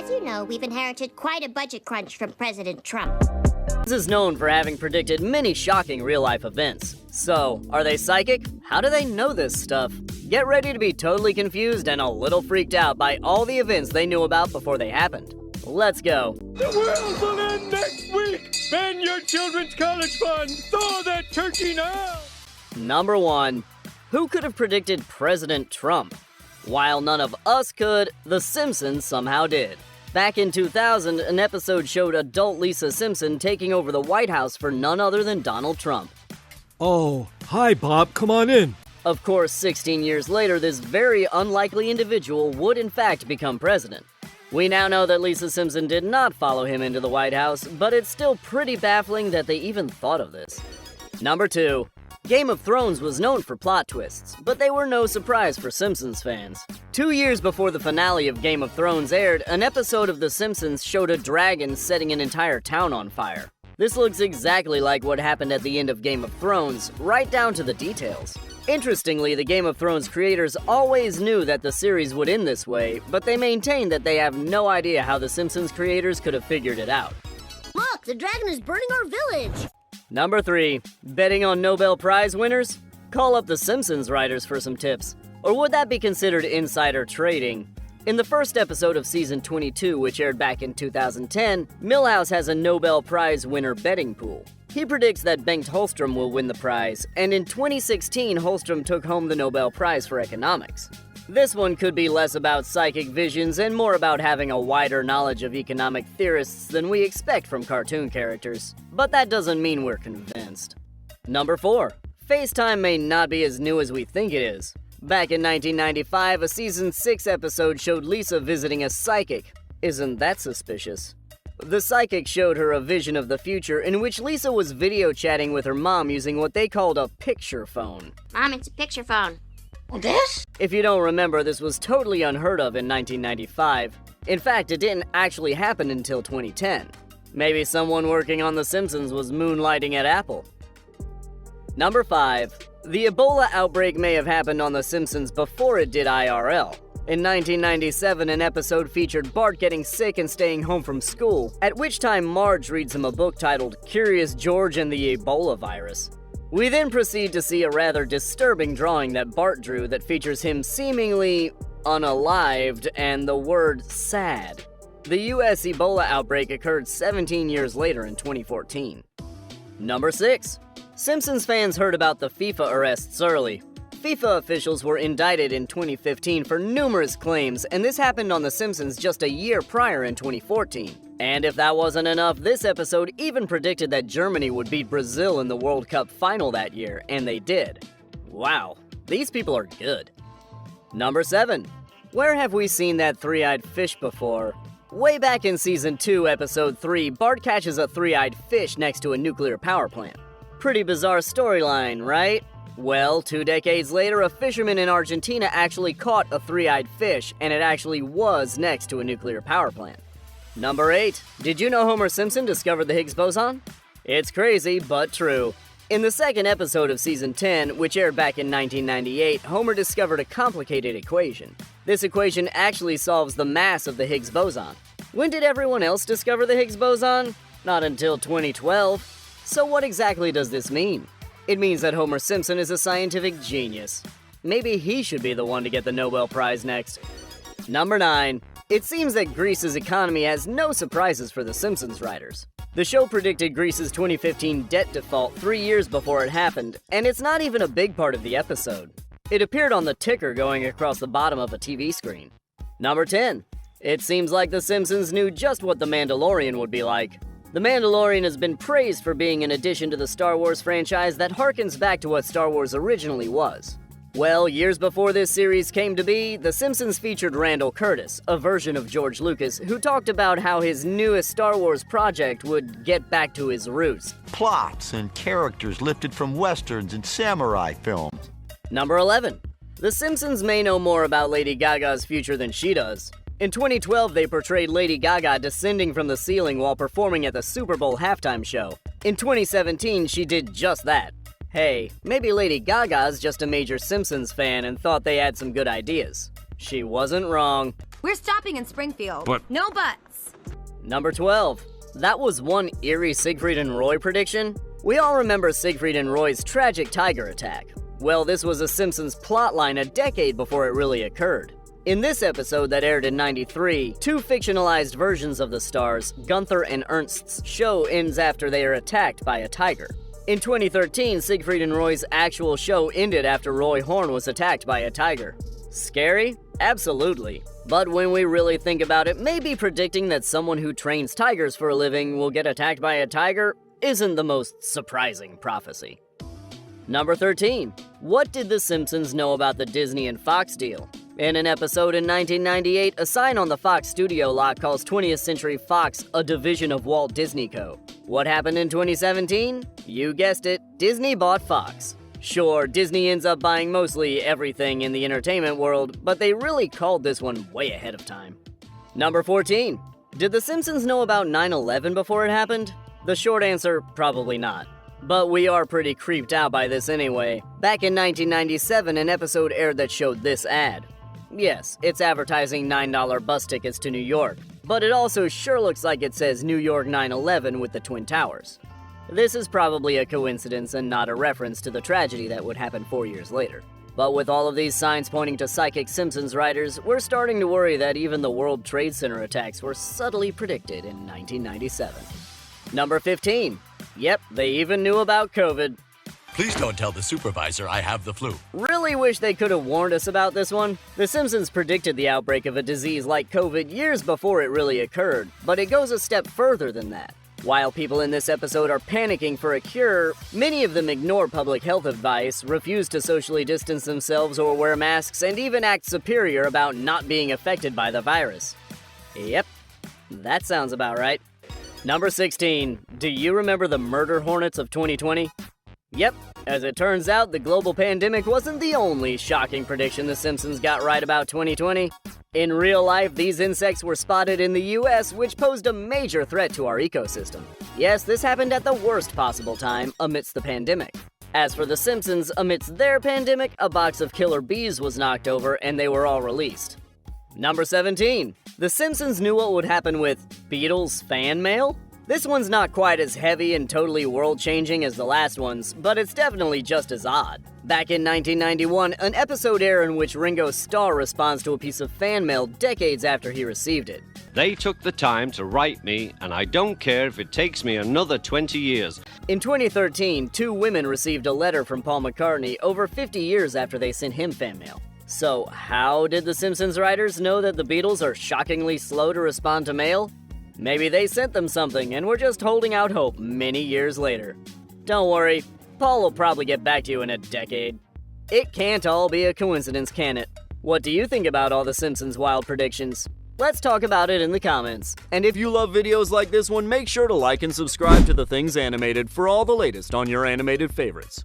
As you know, we've inherited quite a budget crunch from President Trump. This is known for having predicted many shocking real-life events. So, are they psychic? How do they know this stuff? Get ready to be totally confused and a little freaked out by all the events they knew about before they happened. Let's go. The world will end next week! Spend your children's college fund! Thaw that turkey now! Number 1. Who could have predicted President Trump? While none of us could, The Simpsons somehow did. Back in 2000, an episode showed adult Lisa Simpson taking over the White House for none other than Donald Trump. Oh, hi Bob, come on in. Of course, 16 years later, this very unlikely individual would in fact become president. We now know that Lisa Simpson did not follow him into the White House, but it's still pretty baffling that they even thought of this. Number 2. Game of Thrones was known for plot twists, but they were no surprise for Simpsons fans. 2 years before the finale of Game of Thrones aired, an episode of The Simpsons showed a dragon setting an entire town on fire. This looks exactly like what happened at the end of Game of Thrones, right down to the details. Interestingly, the Game of Thrones creators always knew that the series would end this way, but they maintain that they have no idea how the Simpsons creators could have figured it out. Look, the dragon is burning our village! Number 3. Betting on Nobel Prize winners? Call up the Simpsons writers for some tips. Or would that be considered insider trading? In the first episode of Season 22, which aired back in 2010, Milhouse has a Nobel Prize winner betting pool. He predicts that Bengt Holmstrom will win the prize, and in 2016, Holmstrom took home the Nobel Prize for Economics. This one could be less about psychic visions and more about having a wider knowledge of economic theorists than we expect from cartoon characters. But that doesn't mean we're convinced. Number 4. FaceTime may not be as new as we think it is. Back in 1995, a Season 6 episode showed Lisa visiting a psychic. Isn't that suspicious? The psychic showed her a vision of the future in which Lisa was video chatting with her mom using what they called a picture phone. Mom, it's a picture phone. This? If you don't remember, this was totally unheard of in 1995. In fact, it didn't actually happen until 2010. Maybe someone working on The Simpsons was moonlighting at Apple. Number 5. The Ebola outbreak may have happened on The Simpsons before it did IRL. In 1997, an episode featured Bart getting sick and staying home from school, at which time Marge reads him a book titled Curious George and the Ebola Virus. We then proceed to see a rather disturbing drawing that Bart drew that features him seemingly unalived and the word sad. The US Ebola outbreak occurred 17 years later in 2014. Number 6. Simpsons fans heard about the FIFA arrests early. FIFA officials were indicted in 2015 for numerous claims, and this happened on The Simpsons just a year prior in 2014. And if that wasn't enough, this episode even predicted that Germany would beat Brazil in the World Cup final that year, and they did. Wow, these people are good. Number 7. Where have we seen that three-eyed fish before? Way back in Season 2, Episode 3, Bart catches a three-eyed fish next to a nuclear power plant. Pretty bizarre storyline, right? Well, 2 decades later, a fisherman in Argentina actually caught a three-eyed fish, and it actually was next to a nuclear power plant. Number 8. Did you know Homer Simpson discovered the Higgs boson? It's crazy, but true. In the second episode of Season 10, which aired back in 1998, Homer discovered a complicated equation. This equation actually solves the mass of the Higgs boson. When did everyone else discover the Higgs boson? Not until 2012. So what exactly does this mean? It means that Homer Simpson is a scientific genius. Maybe he should be the one to get the Nobel Prize next. Number 9. It seems that Greece's economy has no surprises for the Simpsons writers. The show predicted Greece's 2015 debt default 3 years before it happened, and it's not even a big part of the episode. It appeared on the ticker going across the bottom of a TV screen. Number 10. It seems like the Simpsons knew just what The Mandalorian would be like. The Mandalorian has been praised for being an addition to the Star Wars franchise that harkens back to what Star Wars originally was. Well, years before this series came to be, The Simpsons featured Randall Curtis, a version of George Lucas, who talked about how his newest Star Wars project would get back to his roots. Plots and characters lifted from westerns and samurai films. Number 11. The Simpsons may know more about Lady Gaga's future than she does. In 2012, they portrayed Lady Gaga descending from the ceiling while performing at the Super Bowl halftime show. In 2017, she did just that. Hey, maybe Lady Gaga's just a major Simpsons fan and thought they had some good ideas. She wasn't wrong. We're stopping in Springfield. But- No buts. Number 12. That was one eerie Siegfried and Roy prediction. We all remember Siegfried and Roy's tragic tiger attack. Well, this was a Simpsons plotline a decade before it really occurred. In this episode that aired in '93, two fictionalized versions of the stars, Gunther and Ernst's show ends after they are attacked by a tiger. In 2013, Siegfried and Roy's actual show ended after Roy Horn was attacked by a tiger. Scary? Absolutely. But when we really think about it, maybe predicting that someone who trains tigers for a living will get attacked by a tiger isn't the most surprising prophecy. Number 13. What did The Simpsons know about the Disney and Fox deal? In an episode in 1998, a sign on the Fox studio lot calls 20th Century Fox a division of Walt Disney Co. What happened in 2017? You guessed it, Disney bought Fox. Sure, Disney ends up buying mostly everything in the entertainment world, but they really called this one way ahead of time. Number 14. Did The Simpsons know about 9/11 before it happened? The short answer, probably not. But we are pretty creeped out by this anyway. Back in 1997, an episode aired that showed this ad. Yes, it's advertising $9 bus tickets to New York, but it also sure looks like it says New York 9/11 with the Twin Towers. This is probably a coincidence and not a reference to the tragedy that would happen 4 years later. But with all of these signs pointing to psychic Simpsons writers, we're starting to worry that even the World Trade Center attacks were subtly predicted in 1997. Number 15. Yep, they even knew about COVID. Please don't tell the supervisor I have the flu. Really wish they could have warned us about this one. The Simpsons predicted the outbreak of a disease like COVID years before it really occurred, but it goes a step further than that. While people in this episode are panicking for a cure, many of them ignore public health advice, refuse to socially distance themselves or wear masks, and even act superior about not being affected by the virus. Yep, that sounds about right. Number 16. Do you remember the murder hornets of 2020? Yep, as it turns out, the global pandemic wasn't the only shocking prediction The Simpsons got right about 2020. In real life, these insects were spotted in the US, which posed a major threat to our ecosystem. Yes, this happened at the worst possible time, amidst the pandemic. As for The Simpsons, amidst their pandemic, a box of killer bees was knocked over and they were all released. Number 17. The Simpsons knew what would happen with Beatles fan mail? This one's not quite as heavy and totally world-changing as the last ones, but it's definitely just as odd. Back in 1991, an episode aired in which Ringo Starr responds to a piece of fan mail decades after he received it. They took the time to write me, and I don't care if it takes me another 20 years. In 2013, two women received a letter from Paul McCartney over 50 years after they sent him fan mail. So, how did the Simpsons writers know that the Beatles are shockingly slow to respond to mail? Maybe they sent them something and we're just holding out hope many years later. Don't worry, Paul will probably get back to you in a decade. It can't all be a coincidence, can it? What do you think about all the Simpsons' wild predictions? Let's talk about it in the comments. And if you love videos like this one, make sure to like and subscribe to The Things Animated for all the latest on your animated favorites.